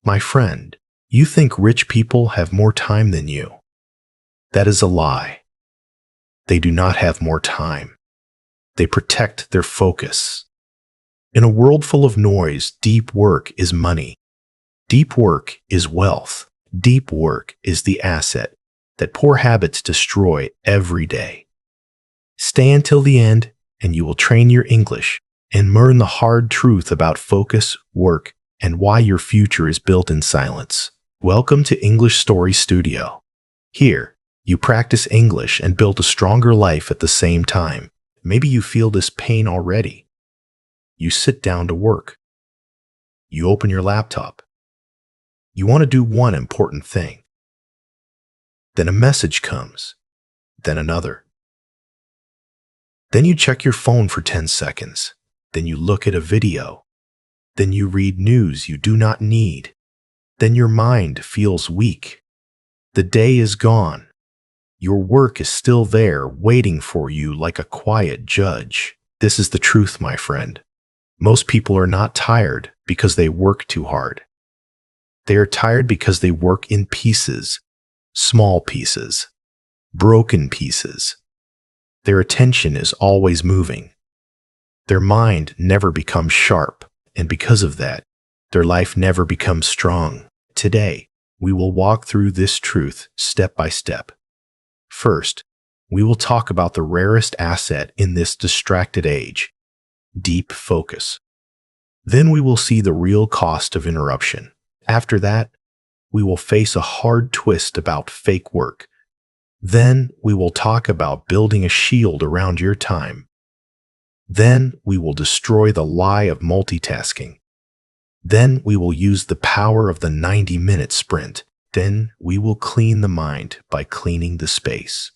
My friend, you think rich people have more time than you. That is a lie. They do not have more time. They protect their focus. In a world full of noise, deep work is money. Deep work is wealth. Deep work is the asset that poor habits destroy every day. Stay until the end, and you will train your English and learn the hard truth about focus, work, and why your future is built in silence. Welcome to English Story Studio. Here, you practice English and build a stronger life at the same time. Maybe you feel this pain already. You sit down to work. You open your laptop. You want to do one important thing. Then a message comes. Then another. Then you check your phone for 10 seconds. Then you look at a video. Then you read news you do not need. Then your mind feels weak. The day is gone. Your work is still there, waiting for you like a quiet judge. This is the truth, my friend. Most people are not tired because they work too hard. They are tired because they work in pieces, small pieces, broken pieces. Their attention is always moving. Their mind never becomes sharp, and because of that, their life never becomes strong. Today, we will walk through this truth step by step. First, we will talk about the rarest asset in this distracted age, deep focus. Then we will see the real cost of interruption. After that, we will face a hard twist about fake work. Then we will talk about building a shield around your time. Then we will destroy the lie of multitasking. Then we will use the power of the 90-minute sprint. Then we will clean the mind by cleaning the space.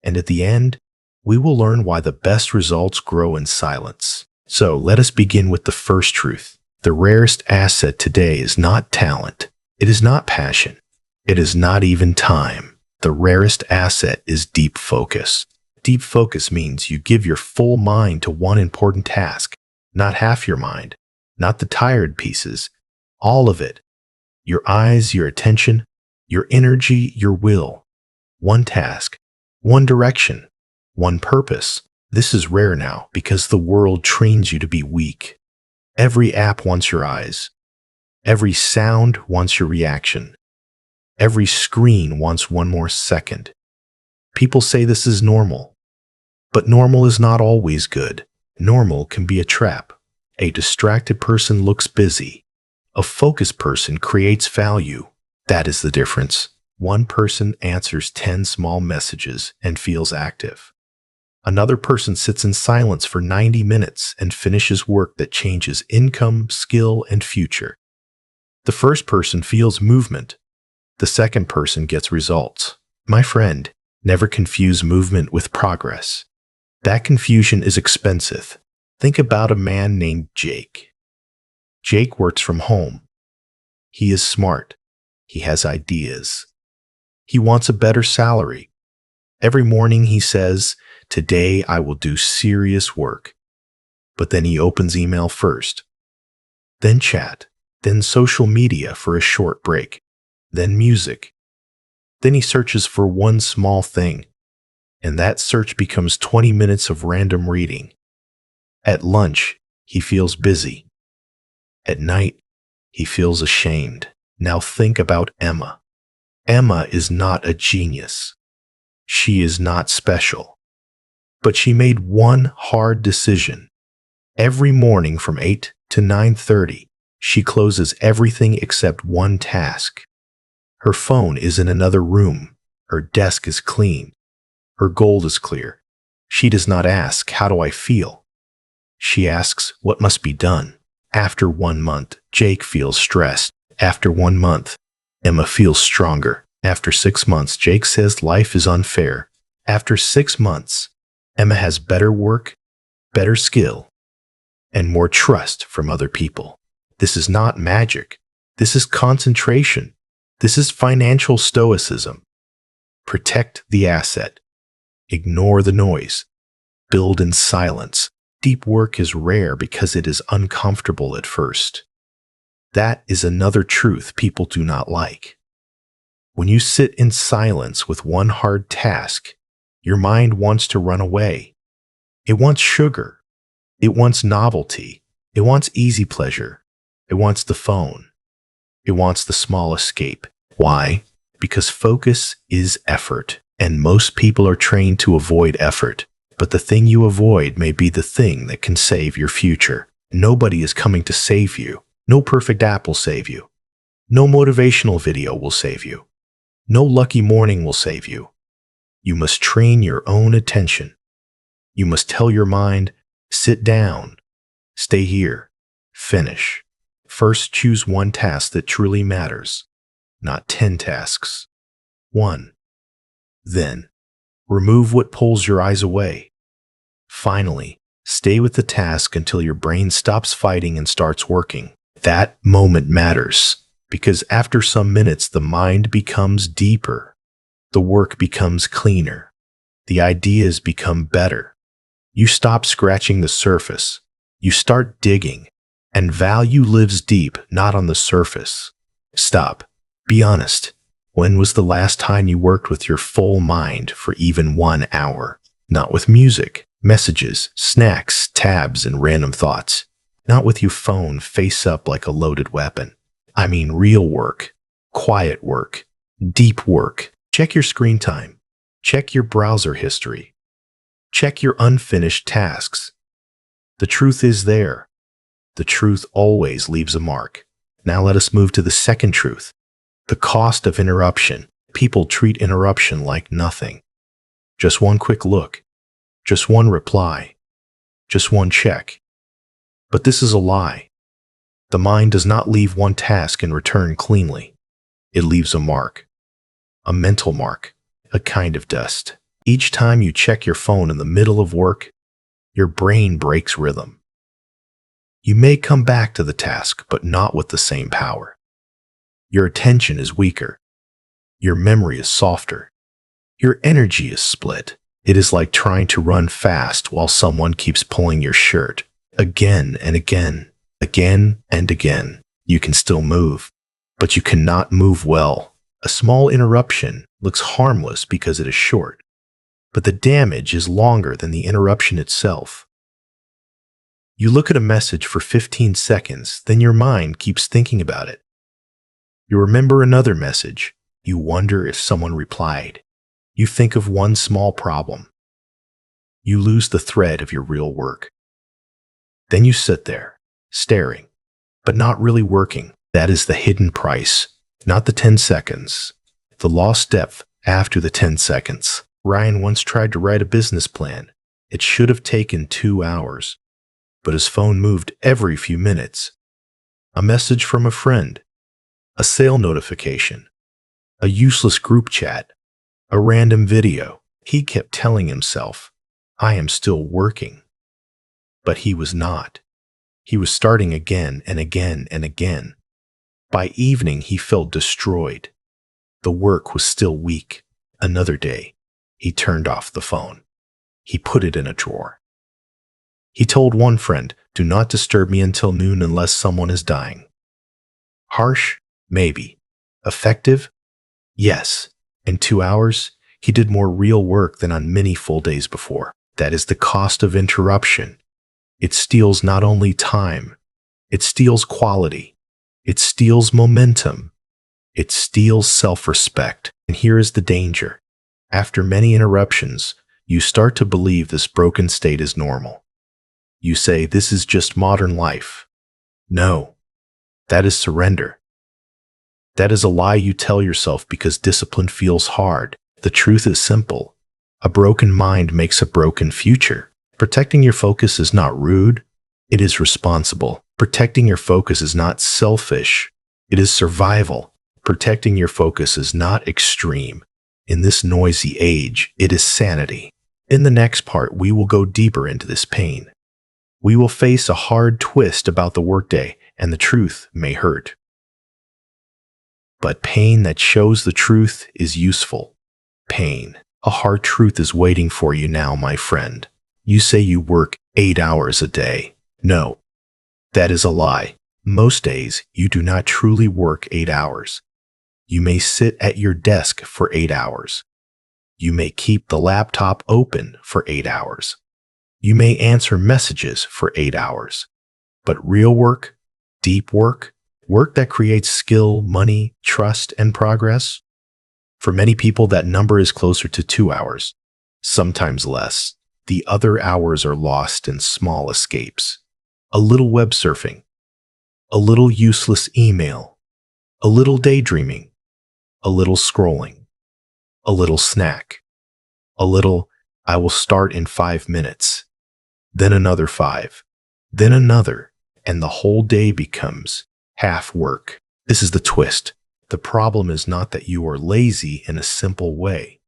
And at the end, we will learn why the best results grow in silence. So let us begin with the first truth. The rarest asset today is not talent. It is not passion. It is not even time. The rarest asset is deep focus. Deep focus means you give your full mind to one important task, not half your mind, not the tired pieces, all of it. Your eyes, your attention, your energy, your will. One task, one direction, one purpose. This is rare now because the world trains you to be weak. Every app wants your eyes. Every sound wants your reaction. Every screen wants one more second. People say this is normal. But normal is not always good. Normal can be a trap. A distracted person looks busy. A focused person creates value. That is the difference. One person answers 10 small messages and feels active. Another person sits in silence for 90 minutes and finishes work that changes income, skill, and future. The first person feels movement. The second person gets results. My friend, never confuse movement with progress. That confusion is expensive. Think about a man named Jake. Jake works from home. He is smart. He has ideas. He wants a better salary. Every morning he says, "Today I will do serious work." But then he opens email first, then chat, then social media for a short break, then music. Then he searches for one small thing, and that search becomes 20 minutes of random reading. At lunch, he feels busy. At night, he feels ashamed. Now think about Emma. Emma is not a genius. She is not special. But she made one hard decision. Every morning from 8 to 9:30, she closes everything except one task. Her phone is in another room. Her desk is clean. Her goal is clear. She does not ask, "How do I feel?" She asks, "What must be done?" After 1 month, Jake feels stressed. After 1 month, Emma feels stronger. After 6 months, Jake says life is unfair. After 6 months, Emma has better work, better skill, and more trust from other people. This is not magic. This is concentration. This is financial stoicism. Protect the asset. Ignore the noise. Build in silence. Deep work is rare because it is uncomfortable at first. That is another truth people do not like. When you sit in silence with one hard task, your mind wants to run away. It wants sugar. It wants novelty. It wants easy pleasure. It wants the phone. It wants the small escape. Why? Because focus is effort, and most people are trained to avoid effort. But the thing you avoid may be the thing that can save your future. Nobody is coming to save you. No perfect app will save you. No motivational video will save you. No lucky morning will save you. You must train your own attention. You must tell your mind, sit down, stay here, finish. First, choose one task that truly matters, not 10 tasks. 1. Then, remove what pulls your eyes away. Finally, stay with the task until your brain stops fighting and starts working. That moment matters, because after some minutes, the mind becomes deeper. The work becomes cleaner. The ideas become better. You stop scratching the surface. You start digging, and value lives deep, not on the surface. Stop. Be honest. When was the last time you worked with your full mind for even 1 hour? Not with music, messages, snacks, tabs, and random thoughts. Not with your phone face up like a loaded weapon. I mean real work, quiet work, deep work. Check your screen time. Check your browser history. Check your unfinished tasks. The truth is there. The truth always leaves a mark. Now let us move to the second truth. The cost of interruption. People treat interruption like nothing. Just one quick look. Just one reply. Just one check. But this is a lie. The mind does not leave one task and return cleanly. It leaves a mark. A mental mark. A kind of dust. Each time you check your phone in the middle of work, your brain breaks rhythm. You may come back to the task, but not with the same power. Your attention is weaker. Your memory is softer. Your energy is split. It is like trying to run fast while someone keeps pulling your shirt. Again and again, again and again. You can still move, but you cannot move well. A small interruption looks harmless because it is short, but the damage is longer than the interruption itself. You look at a message for 15 seconds, then your mind keeps thinking about it. You remember another message. You wonder if someone replied. You think of one small problem. You lose the thread of your real work. Then you sit there, staring, but not really working. That is the hidden price, not the 10 seconds. The lost depth after the 10 seconds. Ryan once tried to write a business plan. It should have taken 2 hours, but his phone moved every few minutes. A message from a friend, a sale notification, a useless group chat, a random video. He kept telling himself, I am still working. But he was not. He was starting again and again and again. By evening, he felt destroyed. The work was still weak. Another day, he turned off the phone. He put it in a drawer. He told one friend, do not disturb me until noon unless someone is dying. Harsh? Maybe. Effective? Yes. In 2 hours, he did more real work than on many full days before. That is the cost of interruption. It steals not only time, it steals quality, it steals momentum, it steals self-respect. And here is the danger. After many interruptions, you start to believe this broken state is normal. You say, this is just modern life. No, that is surrender. That is a lie you tell yourself because discipline feels hard. The truth is simple. A broken mind makes a broken future. Protecting your focus is not rude. It is responsible. Protecting your focus is not selfish. It is survival. Protecting your focus is not extreme. In this noisy age, it is sanity. In the next part, we will go deeper into this pain. We will face a hard twist about the workday, and the truth may hurt. But pain that shows the truth is useful. Pain. A hard truth is waiting for you now, my friend. You say you work 8 hours a day. No, that is a lie. Most days, you do not truly work 8 hours. You may sit at your desk for 8 hours. You may keep the laptop open for 8 hours. You may answer messages for 8 hours. But real work, deep work, work that creates skill, money, trust, and progress, for many people that number is closer to 2 hours, sometimes less. The other hours are lost in small escapes. A little web surfing, a little useless email, a little daydreaming, a little scrolling, a little snack, a little, I will start in 5 minutes, then another 5, then another, and the whole day becomes half work. This is the twist. The problem is not that you are lazy in a simple way.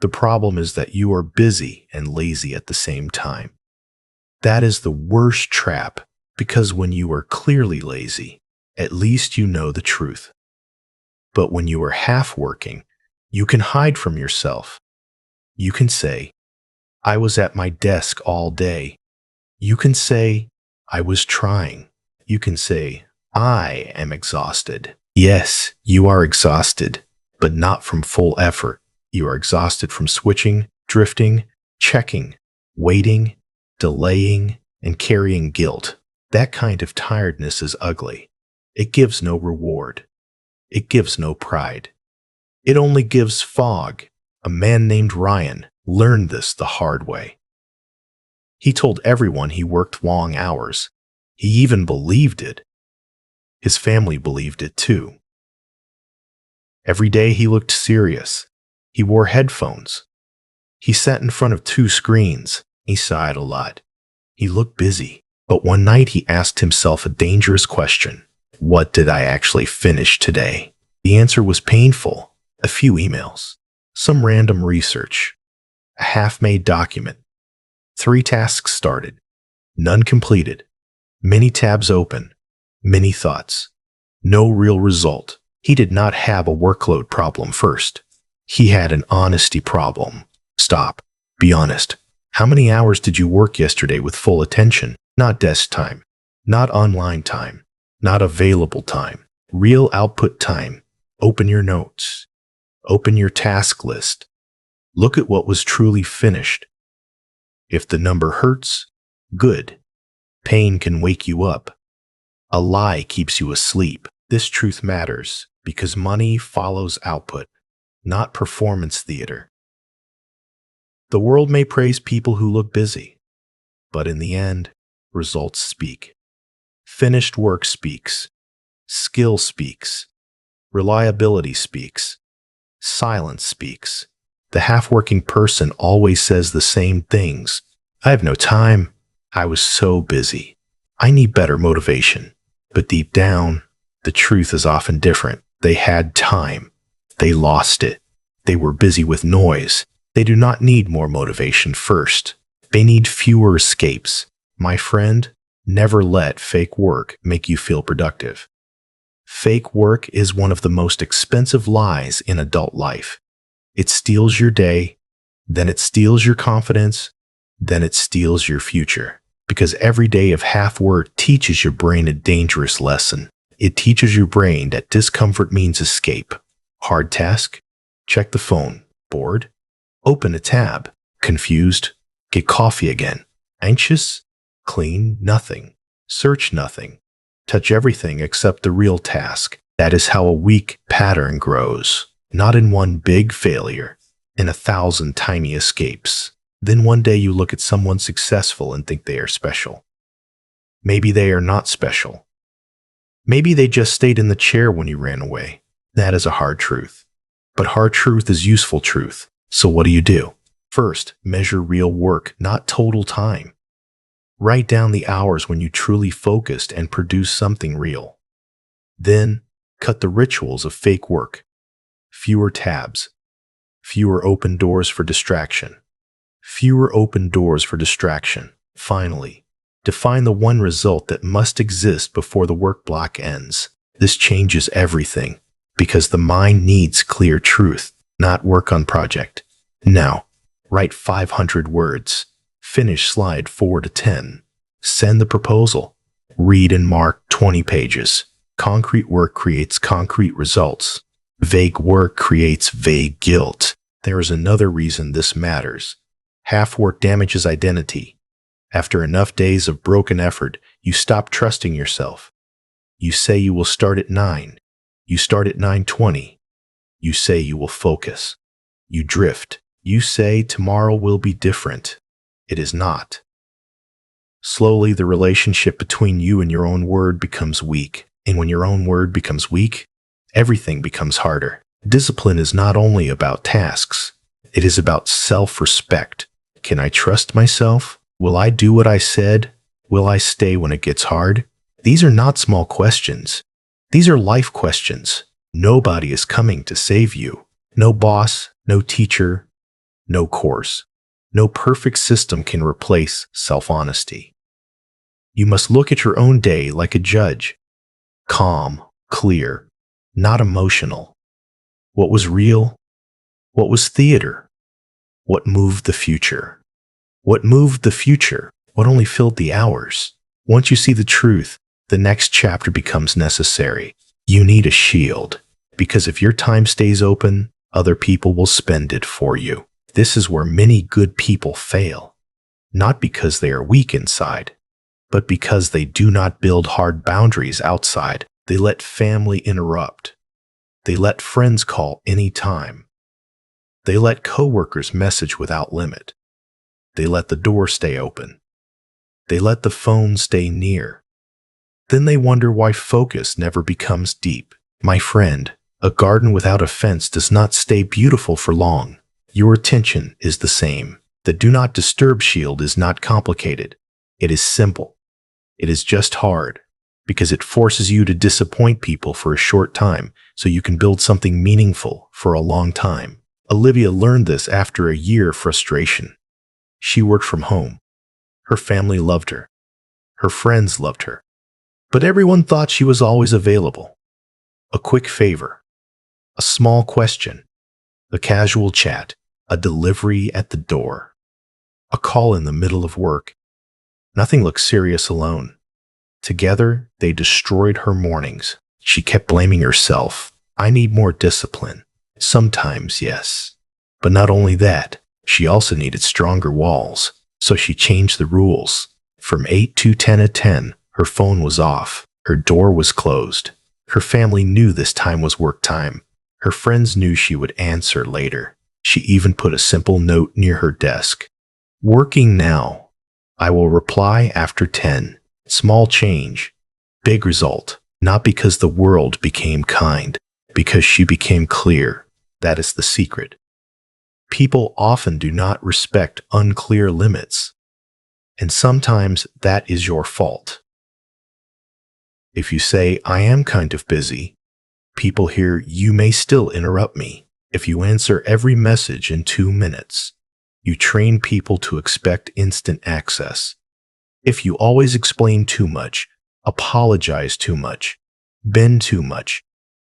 The problem is that you are busy and lazy at the same time. That is the worst trap, because when you are clearly lazy, at least you know the truth. But when you are half working, you can hide from yourself. You can say, I was at my desk all day. You can say, I was trying. You can say, I am exhausted. Yes, you are exhausted, but not from full effort. You are exhausted from switching, drifting, checking, waiting, delaying, and carrying guilt. That kind of tiredness is ugly. It gives no reward. It gives no pride. It only gives fog. A man named Ryan learned this the hard way. He told everyone he worked long hours. He even believed it. His family believed it too. Every day he looked serious. He wore headphones. He sat in front of 2 screens. He sighed a lot. He looked busy. But one night he asked himself a dangerous question. What did I actually finish today? The answer was painful. A few emails. Some random research. A half-made document. 3 tasks started. None completed. Many tabs open. Many thoughts. No real result. He did not have a workload problem first. He had an honesty problem. Stop. Be honest. How many hours did you work yesterday with full attention? Not desk time. Not online time. Not available time. Real output time. Open your notes. Open your task list. Look at what was truly finished. If the number hurts, good. Pain can wake you up. A lie keeps you asleep. This truth matters because money follows output, not performance theater. The world may praise people who look busy, but in the end, results speak. Finished work speaks. Skill speaks. Reliability speaks. Silence speaks. The half-working person always says the same things. I have no time. I was so busy. I need better motivation. But deep down, the truth is often different. They had time. They lost it. They were busy with noise. They do not need more motivation first. They need fewer escapes. My friend, never let fake work make you feel productive. Fake work is one of the most expensive lies in adult life. It steals your day, then it steals your confidence, then it steals your future. Because every day of half work teaches your brain a dangerous lesson. It teaches your brain that discomfort means escape. Hard task? Check the phone. Bored? Open a tab. Confused? Get coffee again. Anxious? Clean nothing. Search nothing. Touch everything except the real task. That is how a weak pattern grows. Not in one big failure, in 1,000 tiny escapes. Then one day you look at someone successful and think they are special. Maybe they are not special. Maybe they just stayed in the chair when you ran away. That is a hard truth. But hard truth is useful truth. So what do? First, measure real work, not total time. Write down the hours when you truly focused and produced something real. Then, cut the rituals of fake work. Fewer tabs. Fewer open doors for distraction. Fewer open doors for distraction. Finally, define the one result that must exist before the work block ends. This changes everything, because the mind needs clear truth, not work on project. Now, write 500 words. Finish slide 4 to 10. Send the proposal. Read and mark 20 pages. Concrete work creates concrete results. Vague work creates vague guilt. There is another reason this matters. Half work damages identity. After enough days of broken effort, you stop trusting yourself. You say you will start at 9. You start at 9:20. You say you will focus. You drift. You say tomorrow will be different. It is not. Slowly, the relationship between you and your own word becomes weak. And when your own word becomes weak, everything becomes harder. Discipline is not only about tasks. It is about self-respect. Can I trust myself? Will I do what I said? Will I stay when it gets hard? These are not small questions. These are life questions. Nobody is coming to save you. No boss, no teacher, no course. No perfect system can replace self-honesty. You must look at your own day like a judge. Calm, clear, not emotional. What was real? What was theater? What moved the future? What moved the future? What only filled the hours? Once you see the truth, the next chapter becomes necessary. You need a shield, because if your time stays open, other people will spend it for you. This is where many good people fail, not because they are weak inside, but because they do not build hard boundaries outside. They let family interrupt. They let friends call any time. They let coworkers message without limit. They let the door stay open. They let the phone stay near. Then they wonder why focus never becomes deep. My friend, a garden without a fence does not stay beautiful for long. Your attention is the same. The do not disturb shield is not complicated. It is simple. It is just hard, because it forces you to disappoint people for a short time so you can build something meaningful for a long time. Olivia learned this after a year of frustration. She worked from home. Her family loved her. Her friends loved her. But everyone thought she was always available. A quick favor, a small question, a casual chat, a delivery at the door, a call in the middle of work. Nothing looked serious alone. Together, they destroyed her mornings. She kept blaming herself. I need more discipline. Sometimes, yes. But not only that, she also needed stronger walls. So she changed the rules. From 8 to 10 at 10, her phone was off. Her door was closed. Her family knew this time was work time. Her friends knew she would answer later. She even put a simple note near her desk. Working now. I will reply after 10. Small change. Big result. Not because the world became kind, because she became clear. That is the secret. People often do not respect unclear limits. And sometimes that is your fault. If you say, I am kind of busy, people hear, you may still interrupt me. If you answer every message in 2 minutes, you train people to expect instant access. If you always explain too much, apologize too much, bend too much,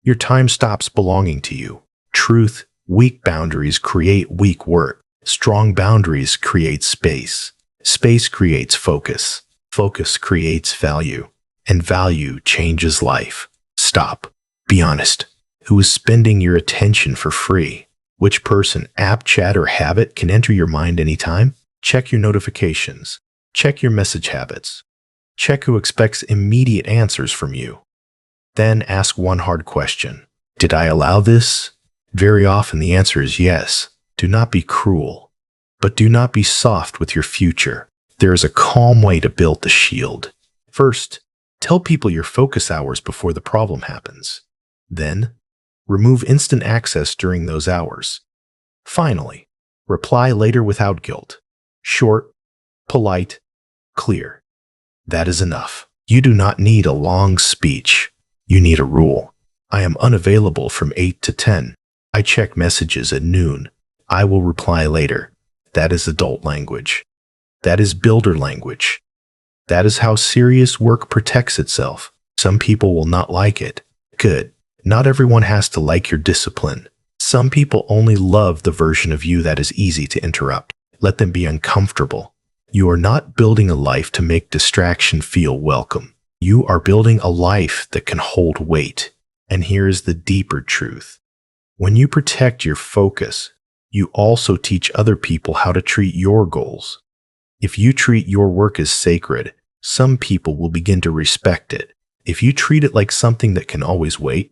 your time stops belonging to you. Truth, weak boundaries create weak work. Strong boundaries create space. Space creates focus. Focus creates value. And value changes life. Stop. Be honest. Who is spending your attention for free? Which person, app, chat, or habit can enter your mind anytime? Check your notifications. Check your message habits. Check who expects immediate answers from you. Then ask one hard question. Did I allow this? Very often the answer is yes. Do not be cruel, but do not be soft with your future. There is a calm way to build the shield. First, tell people your focus hours before the problem happens. Then, remove instant access during those hours. Finally, reply later without guilt. Short, polite, clear. That is enough. You do not need a long speech. You need a rule. I am unavailable from 8 to 10. I check messages at noon. I will reply later. That is adult language. That is builder language. That is how serious work protects itself. Some people will not like it. Good. Not everyone has to like your discipline. Some people only love the version of you that is easy to interrupt. Let them be uncomfortable. You are not building a life to make distraction feel welcome. You are building a life that can hold weight. And here is the deeper truth. When you protect your focus, you also teach other people how to treat your goals. If you treat your work as sacred, some people will begin to respect it. If you treat it like something that can always wait,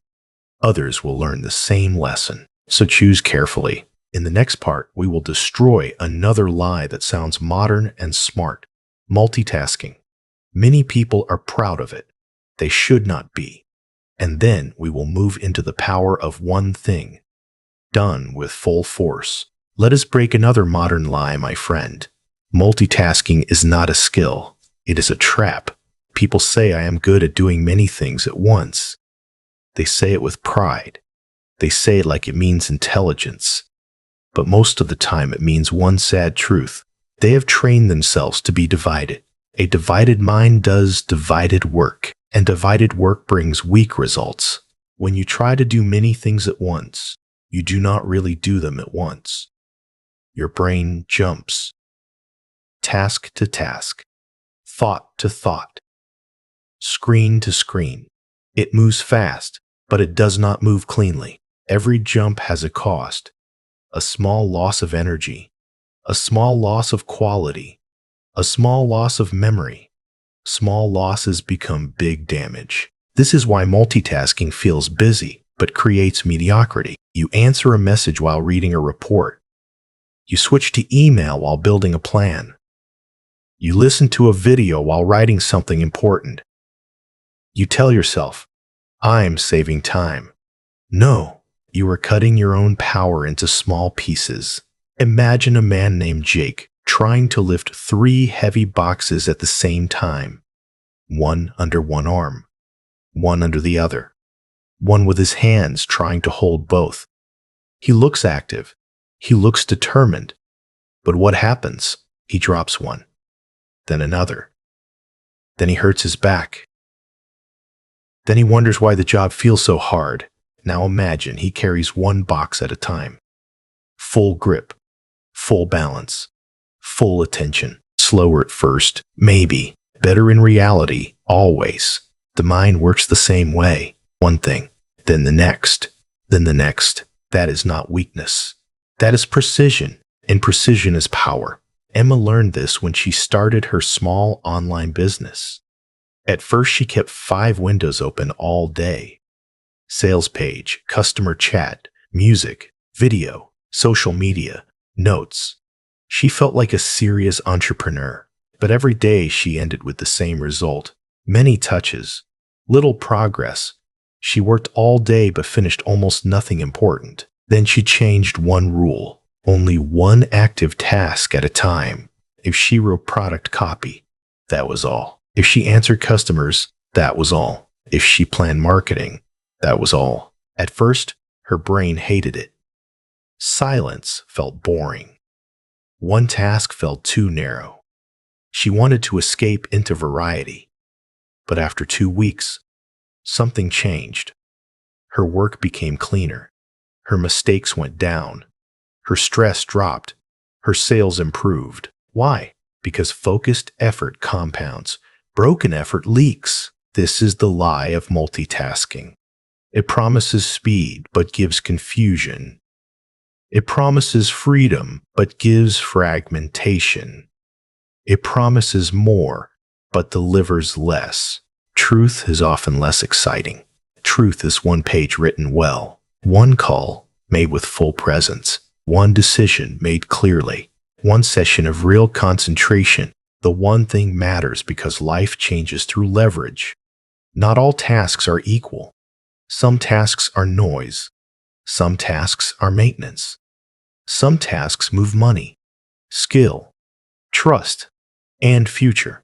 others will learn the same lesson. So choose carefully. In the next part, we will destroy another lie that sounds modern and smart: multitasking. Many people are proud of it. They should not be. And then we will move into the power of one thing, done with full force. Let us break another modern lie, my friend. Multitasking is not a skill. It is a trap. People say I am good at doing many things at once. They say it with pride. They say it like it means intelligence. But most of the time it means one sad truth. They have trained themselves to be divided. A divided mind does divided work, and divided work brings weak results. When you try to do many things at once, you do not really do them at once. Your brain jumps. Task to task. Thought to thought. Screen to screen. It moves fast, but it does not move cleanly. Every jump has a cost. A small loss of energy. A small loss of quality. A small loss of memory. Small losses become big damage. This is why multitasking feels busy, but creates mediocrity. You answer a message while reading a report. You switch to email while building a plan. You listen to a video while writing something important. You tell yourself, I'm saving time. No, you are cutting your own power into small pieces. Imagine a man named Jake trying to lift 3 heavy boxes at the same time. One under one arm, one under the other, one with his hands trying to hold both. He looks active. He looks determined. But what happens? He drops one, then another. Then he hurts his back. Then he wonders why the job feels so hard. Now imagine he carries 1 box at a time. Full grip, full balance, full attention. Slower at first, maybe. Better in reality, always. The mind works the same way. One thing, then the next, then the next. That is not weakness. That is precision, and precision is power. Emma learned this when she started her small online business. At first, she kept 5 windows open all day. Sales page, customer chat, music, video, social media, notes. She felt like a serious entrepreneur, but every day she ended with the same result. Many touches, little progress. She worked all day but finished almost nothing important. Then she changed one rule, only one active task at a time. If she wrote product copy, that was all. If she answered customers, that was all. If she planned marketing, that was all. At first, her brain hated it. Silence felt boring. One task felt too narrow. She wanted to escape into variety. But after 2 weeks, something changed. Her work became cleaner. Her mistakes went down. Her stress dropped. Her sales improved. Why? Because focused effort compounds. Broken effort leaks. This is the lie of multitasking. It promises speed, but gives confusion. It promises freedom, but gives fragmentation. It promises more, but delivers less. Truth is often less exciting. Truth is 1 page written well, 1 call made with full presence, 1 decision made clearly, 1 session of real concentration. The one thing matters because life changes through leverage. Not all tasks are equal. Some tasks are noise. Some tasks are maintenance. Some tasks move money, skill, trust, and future.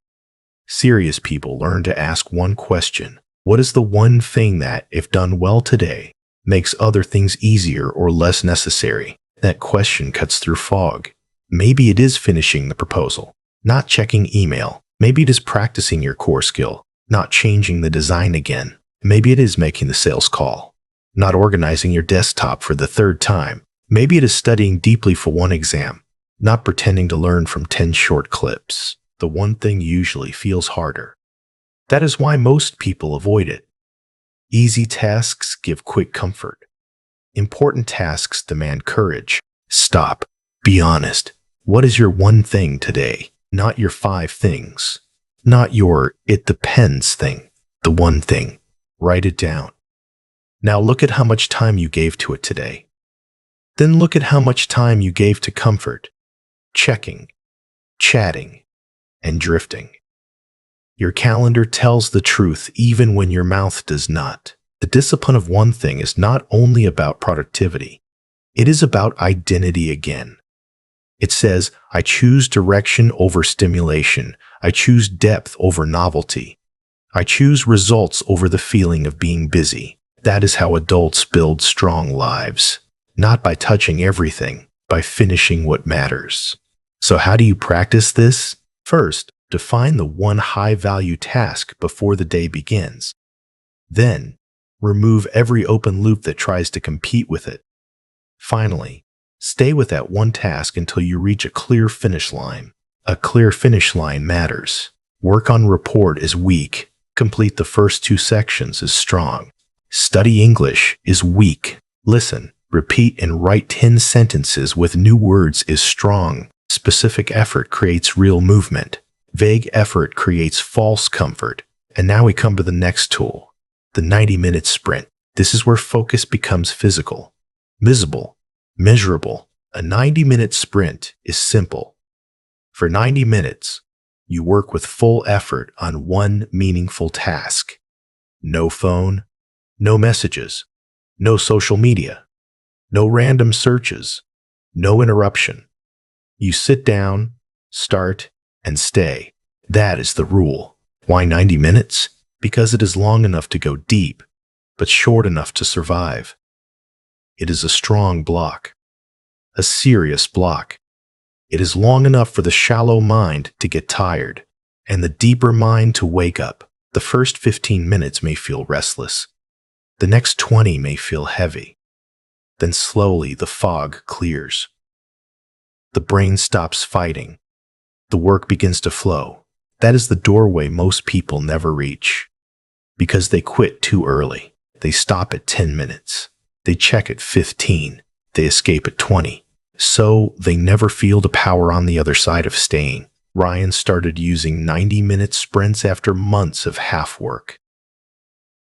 Serious people learn to ask one question. What is the one thing that, if done well today, makes other things easier or less necessary? That question cuts through fog. Maybe it is finishing the proposal, not checking email. Maybe it is practicing your core skill, not changing the design again. Maybe it is making the sales call, not organizing your desktop for the 3rd time. Maybe it is studying deeply for 1 exam, not pretending to learn from 10 short clips. The one thing usually feels harder. That is why most people avoid it. Easy tasks give quick comfort. Important tasks demand courage. Stop. Be honest. What is your one thing today? Not your 5 things. Not your "it depends" thing. The one thing. Write it down. Now look at how much time you gave to it today. Then look at how much time you gave to comfort, checking, chatting, and drifting. Your calendar tells the truth even when your mouth does not. The discipline of one thing is not only about productivity. It is about identity again. It says, I choose direction over stimulation. I choose depth over novelty. I choose results over the feeling of being busy. That is how adults build strong lives. Not by touching everything, by finishing what matters. So how do you practice this? First, define the one high-value task before the day begins. Then, remove every open loop that tries to compete with it. Finally, stay with that one task until you reach a clear finish line. A clear finish line matters. Work on report is weak. Complete the first 2 sections is strong. Study English is weak. Listen, repeat, and write 10 sentences with new words is strong. Specific effort creates real movement. Vague effort creates false comfort. And now we come to the next tool, the 90-minute sprint. This is where focus becomes physical, visible, measurable. A 90-minute sprint is simple. For 90 minutes, you work with full effort on one meaningful task. No phone, no messages, no social media, no random searches, no interruption. You sit down, start, and stay. That is the rule. Why 90 minutes? Because it is long enough to go deep, but short enough to survive. It is a strong block, a serious block. It is long enough for the shallow mind to get tired, and the deeper mind to wake up. The first 15 minutes may feel restless. The next 20 may feel heavy. Then slowly the fog clears. The brain stops fighting. The work begins to flow. That is the doorway most people never reach. Because they quit too early. They stop at 10 minutes. They check at 15. They escape at 20. So they never feel the power on the other side of staying. Ryan started using 90-minute sprints after months of half work.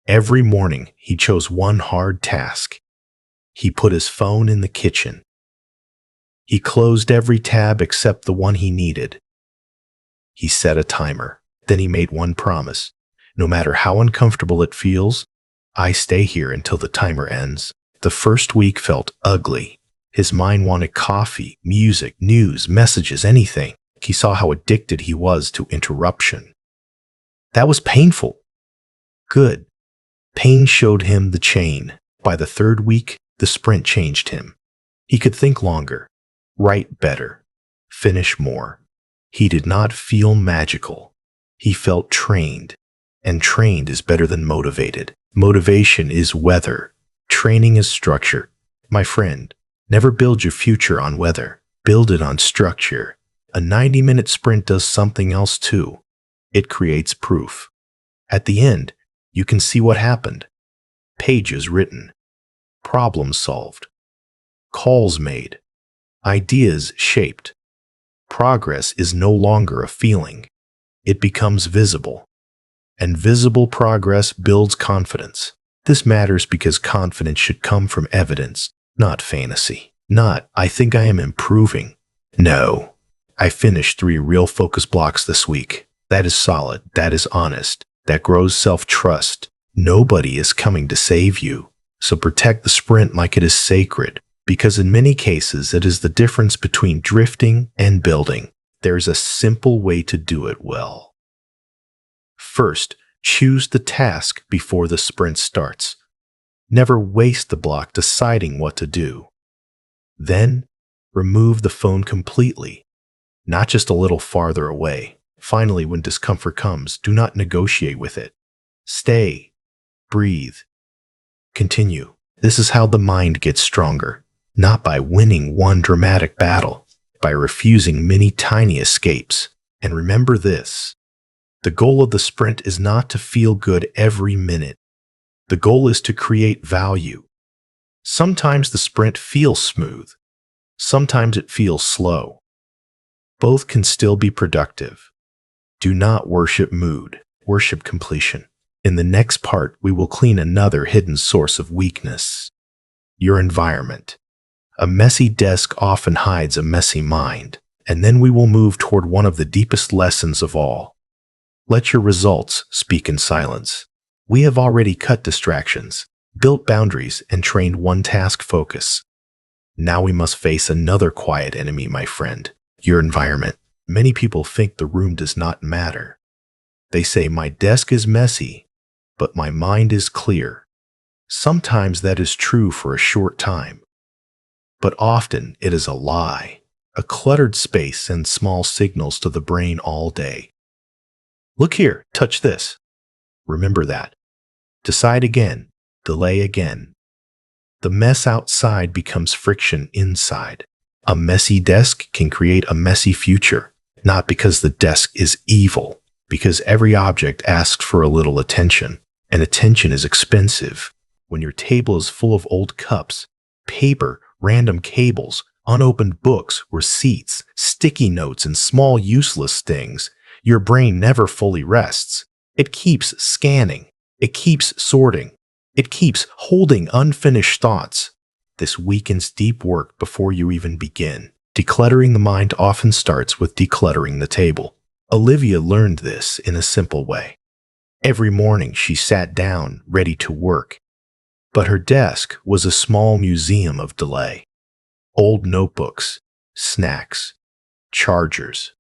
Every morning, he chose one hard task. He put his phone in the kitchen. He closed every tab except the one he needed. He set a timer. Then he made one promise. No matter how uncomfortable it feels, I stay here until the timer ends. The first week felt ugly. His mind wanted coffee, music, news, messages, anything. He saw how addicted he was to interruption. That was painful. Good. Pain showed him the chain. By the 3rd week, the sprint changed him. He could think longer, write better, finish more. He did not feel magical. He felt trained. And trained is better than motivated. Motivation is weather. Training is structure. My friend, never build your future on weather. Build it on structure. A 90-minute sprint does something else too. It creates proof. At the end, you can see what happened. Pages written. Problems solved. Calls made. Ideas shaped. Progress is no longer a feeling. It becomes visible. And visible progress builds confidence. This matters because confidence should come from evidence, not fantasy. Not, I think I am improving. No. I finished 3 real focus blocks this week. That is solid. That is honest. That grows self-trust. Nobody is coming to save you. So protect the sprint like it is sacred, because in many cases it is the difference between drifting and building. There is a simple way to do it well. First, choose the task before the sprint starts. Never waste the block deciding what to do. Then, remove the phone completely, not just a little farther away. Finally, when discomfort comes, do not negotiate with it. Stay. Breathe. Continue. This is how the mind gets stronger, not by winning one dramatic battle, by refusing many tiny escapes. And remember this. The goal of the sprint is not to feel good every minute. The goal is to create value. Sometimes the sprint feels smooth. Sometimes it feels slow. Both can still be productive. Do not worship mood, worship completion. In the next part, we will clean another hidden source of weakness: your environment. A messy desk often hides a messy mind, and then we will move toward one of the deepest lessons of all. Let your results speak in silence. We have already cut distractions, built boundaries, and trained one-task focus. Now we must face another quiet enemy, my friend: your environment. Many people think the room does not matter. They say, my desk is messy, but my mind is clear. Sometimes that is true for a short time, but often it is a lie. A cluttered space sends small signals to the brain all day. Look here, touch this. Remember that. Decide again, delay again. The mess outside becomes friction inside. A messy desk can create a messy future, not because the desk is evil, because every object asks for a little attention, and attention is expensive. When your table is full of old cups, paper, random cables, unopened books, receipts, sticky notes, and small useless things, your brain never fully rests. It keeps scanning. It keeps sorting. It keeps holding unfinished thoughts. This weakens deep work before you even begin. Decluttering the mind often starts with decluttering the table. Olivia learned this in a simple way. Every morning she sat down, ready to work. But her desk was a small museum of delay. Old notebooks, snacks, chargers,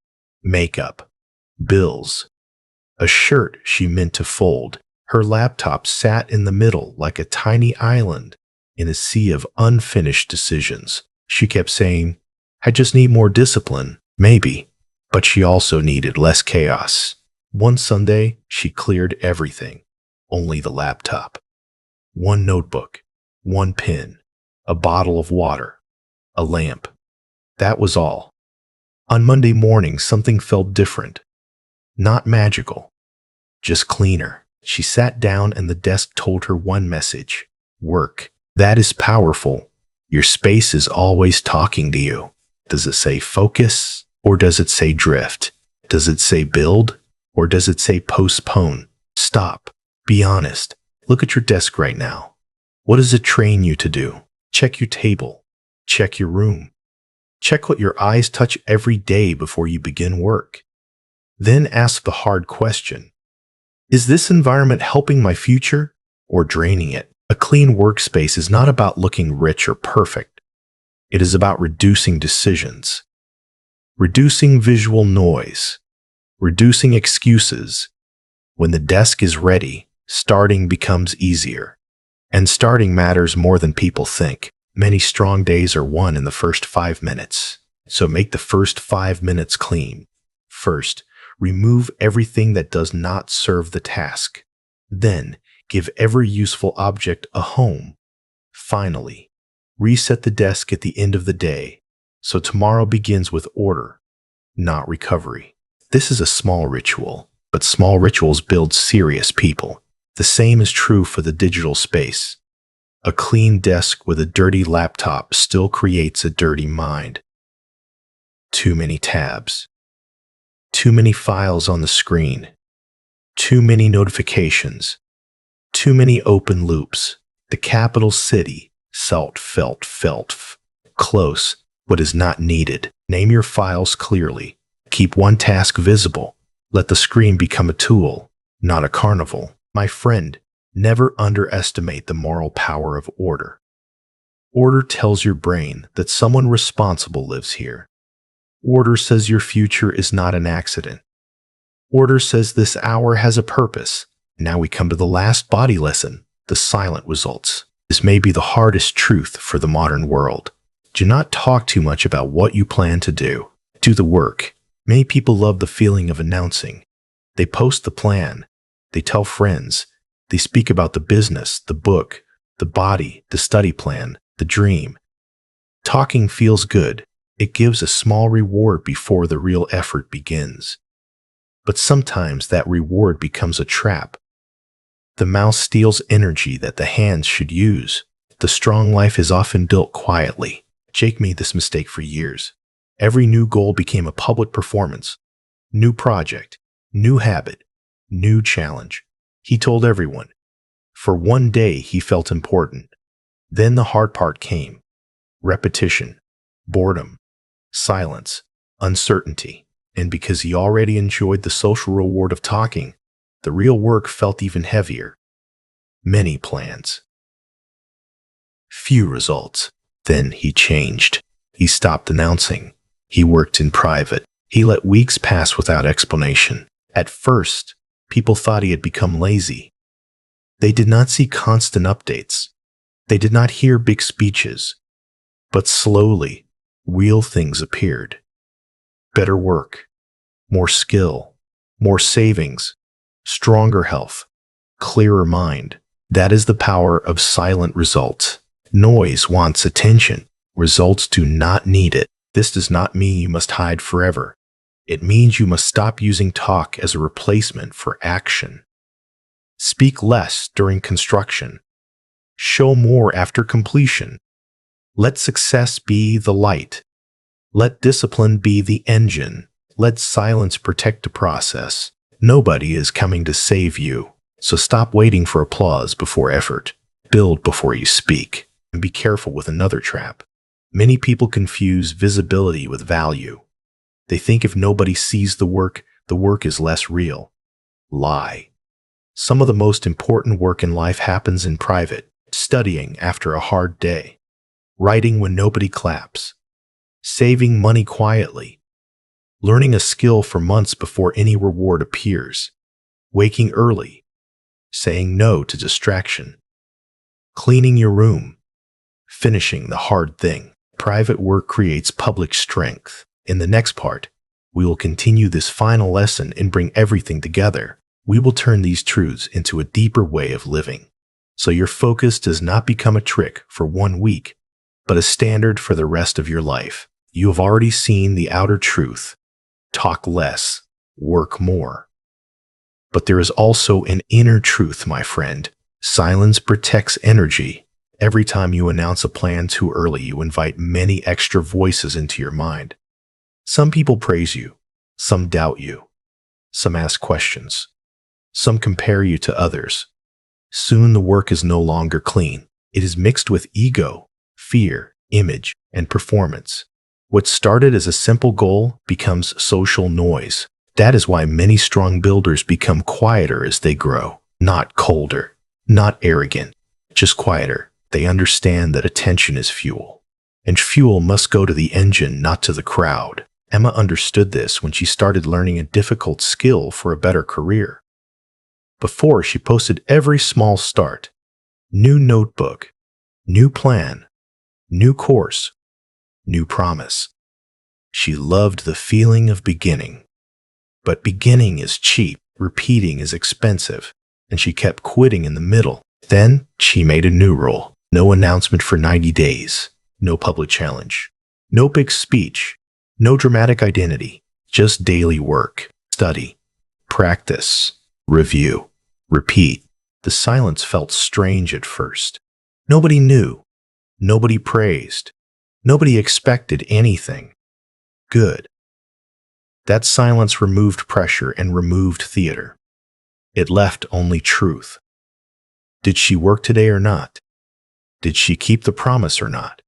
makeup, bills, a shirt she meant to fold. Her laptop sat in the middle like a tiny island in a sea of unfinished decisions. She kept saying, I just need more discipline, maybe. But she also needed less chaos. One Sunday, she cleared everything, only the laptop. One notebook, one pen, a bottle of water, a lamp. That was all. On Monday morning, something felt different. Not magical, just cleaner. She sat down and the desk told her one message: work. That is powerful. Your space is always talking to you. Does it say focus or does it say drift? Does it say build or does it say postpone? Stop. Be honest. Look at your desk right now. What does it train you to do? Check your table. Check your room. Check what your eyes touch every day before you begin work. Then ask the hard question: is this environment helping my future or draining it? A clean workspace is not about looking rich or perfect. It is about reducing decisions, reducing visual noise, reducing excuses. When the desk is ready, starting becomes easier. And starting matters more than people think. Many strong days are won in the first 5 minutes. So make the first 5 minutes clean. First, remove everything that does not serve the task. Then, give every useful object a home. Finally, reset the desk at the end of the day, so tomorrow begins with order, not recovery. This is a small ritual, but small rituals build serious people. The same is true for the digital space. A clean desk with a dirty laptop still creates a dirty mind. Too many tabs. Too many files on the screen. Too many notifications. Too many open loops. The capital city, close, but is not needed. Name your files clearly. Keep one task visible. Let the screen become a tool, not a carnival. My friend, never underestimate the moral power of order. Order tells your brain that someone responsible lives here. Order says your future is not an accident. Order says this hour has a purpose. Now we come to the last body lesson, the silent results. This may be the hardest truth for the modern world. Do not talk too much about what you plan to do. Do the work. Many people love the feeling of announcing. They post the plan. They tell friends. They speak about the business, the book, the body, the study plan, the dream. Talking feels good. It gives a small reward before the real effort begins. But sometimes that reward becomes a trap. The mouse steals energy that the hands should use. The strong life is often built quietly. Jake made this mistake for years. Every new goal became a public performance. New project, new habit, new challenge. He told everyone. For one day, he felt important. Then the hard part came. Repetition, boredom, silence, uncertainty. And because he already enjoyed the social reward of talking, the real work felt even heavier. Many plans. Few results. Then he changed. He stopped announcing. He worked in private. He let weeks pass without explanation. At first, people thought he had become lazy. They did not see constant updates. They did not hear big speeches. But slowly, real things appeared. Better work, more skill, more savings, stronger health, clearer mind. That is the power of silent results. Noise wants attention. Results do not need it. This does not mean you must hide forever. It means you must stop using talk as a replacement for action. Speak less during construction. Show more after completion. Let success be the light. Let discipline be the engine. Let silence protect the process. Nobody is coming to save you, so stop waiting for applause before effort. Build before you speak. And be careful with another trap. Many people confuse visibility with value. They think if nobody sees the work is less real. Lie. Some of the most important work in life happens in private, studying after a hard day, writing when nobody claps, saving money quietly, learning a skill for months before any reward appears, waking early, saying no to distraction, cleaning your room, finishing the hard thing. Private work creates public strength. In the next part, we will continue this final lesson and bring everything together. We will turn these truths into a deeper way of living, so your focus does not become a trick for 1 week, but a standard for the rest of your life. You have already seen the outer truth. Talk less, work more. But there is also an inner truth, my friend. Silence protects energy. Every time you announce a plan too early, you invite many extra voices into your mind. Some people praise you, some doubt you, some ask questions, some compare you to others. Soon the work is no longer clean. It is mixed with ego, fear, image, and performance. What started as a simple goal becomes social noise. That is why many strong builders become quieter as they grow. Not colder, not arrogant, just quieter. They understand that attention is fuel, and fuel must go to the engine, not to the crowd. Emma understood this when she started learning a difficult skill for a better career. Before, she posted every small start, new notebook, new plan, new course, new promise. She loved the feeling of beginning. But beginning is cheap, repeating is expensive, and she kept quitting in the middle. Then she made a new rule. No announcement for 90 days, no public challenge, no big speech, no dramatic identity, just daily work, study, practice, review, repeat. The silence felt strange at first. Nobody knew, nobody praised, nobody expected anything. Good. That silence removed pressure and removed theater. It left only truth. Did she work today or not? Did she keep the promise or not?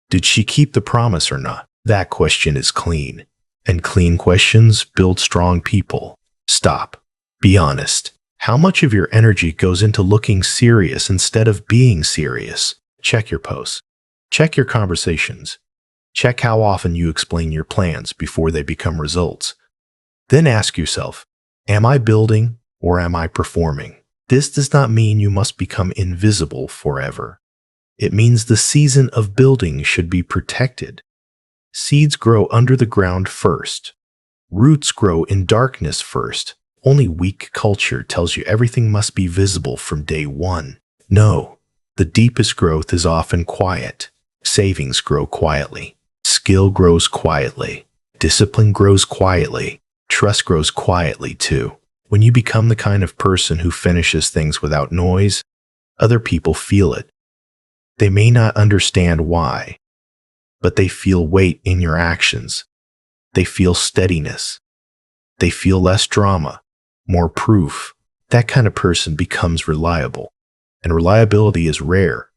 Did she keep the promise or not? That question is clean, and clean questions build strong people. Stop. Be honest. How much of your energy goes into looking serious instead of being serious? Check your posts. Check your conversations. Check how often you explain your plans before they become results. Then ask yourself, am I building or am I performing? This does not mean you must become invisible forever. It means the season of building should be protected. Seeds grow under the ground first. Roots grow in darkness first. Only weak culture tells you everything must be visible from day one. No, the deepest growth is often quiet. Savings grow quietly. Skill grows quietly. Discipline grows quietly. Trust grows quietly, too. When you become the kind of person who finishes things without noise, other people feel it. They may not understand why, but they feel weight in your actions. They feel steadiness. They feel less drama, more proof. That kind of person becomes reliable. And reliability is rare.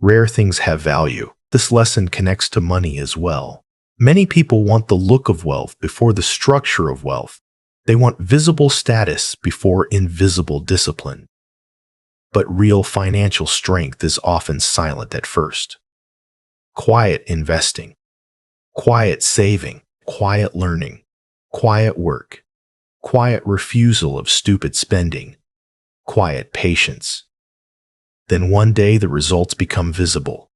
Rare things have value. This lesson connects to money as well. Many people want the look of wealth before the structure of wealth. They want visible status before invisible discipline. But real financial strength is often silent at first. Quiet investing, quiet saving, quiet learning, quiet work, quiet refusal of stupid spending, quiet patience. Then one day the results become visible.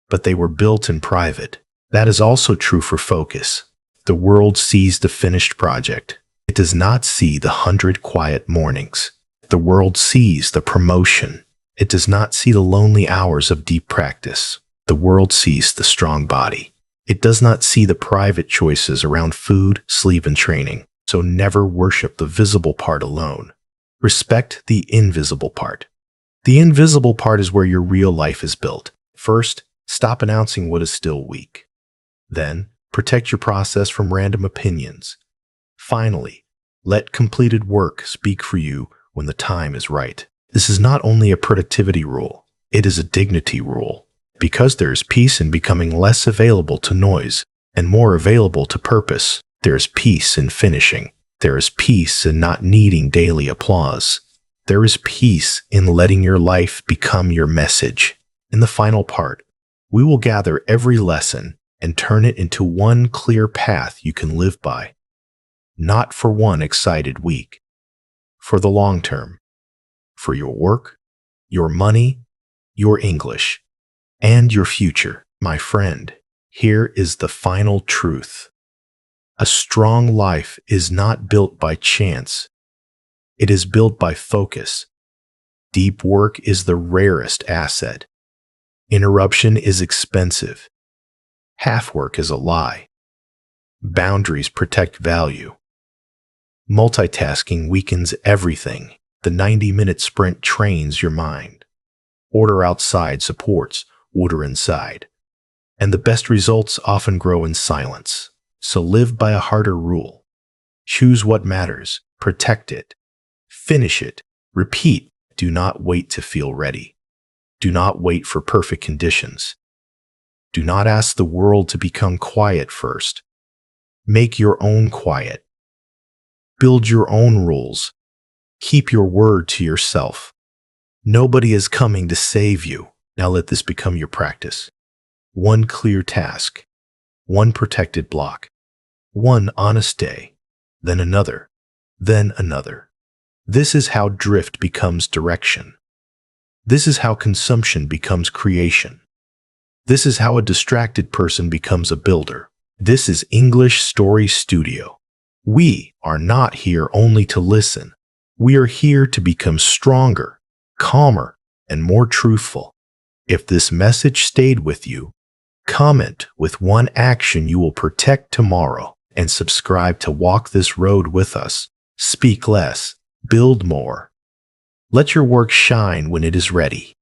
But they were built in private. That is also true for focus. The world sees the finished project. It does not see the 100 quiet mornings. The world sees the promotion. It does not see the lonely hours of deep practice. The world sees the strong body. It does not see the private choices around food, sleep, and training. So never worship the visible part alone. Respect the invisible part. The invisible part is where your real life is built. First, stop announcing what is still weak. Then, protect your process from random opinions. Finally, let completed work speak for you when the time is right. This is not only a productivity rule, it is a dignity rule. Because there is peace in becoming less available to noise and more available to purpose, there is peace in finishing. There is peace in not needing daily applause. There is peace in letting your life become your message. In the final part, we will gather every lesson and turn it into one clear path you can live by. Not for one excited week, for the long term, for your work, your money, your English, and your future. My friend, here is the final truth. A strong life is not built by chance. It is built by focus. Deep work is the rarest asset. Interruption is expensive. Half work is a lie. Boundaries protect value. Multitasking weakens everything. The 90-minute sprint trains your mind. Order outside supports order inside. And the best results often grow in silence. So live by a harder rule. Choose what matters. Protect it. Finish it. Repeat. Do not wait to feel ready. Do not wait for perfect conditions. Do not ask the world to become quiet first. Make your own quiet. Build your own rules. Keep your word to yourself. Nobody is coming to save you. Now let this become your practice. One clear task. One protected block. One honest day. Then another. Then another. This is how drift becomes direction. This is how consumption becomes creation. This is how a distracted person becomes a builder. This is English Story Studio. We are not here only to listen. We are here to become stronger, calmer, and more truthful. If this message stayed with you, comment with one action you will protect tomorrow and subscribe to walk this road with us. Speak less, build more. Let your work shine when it is ready.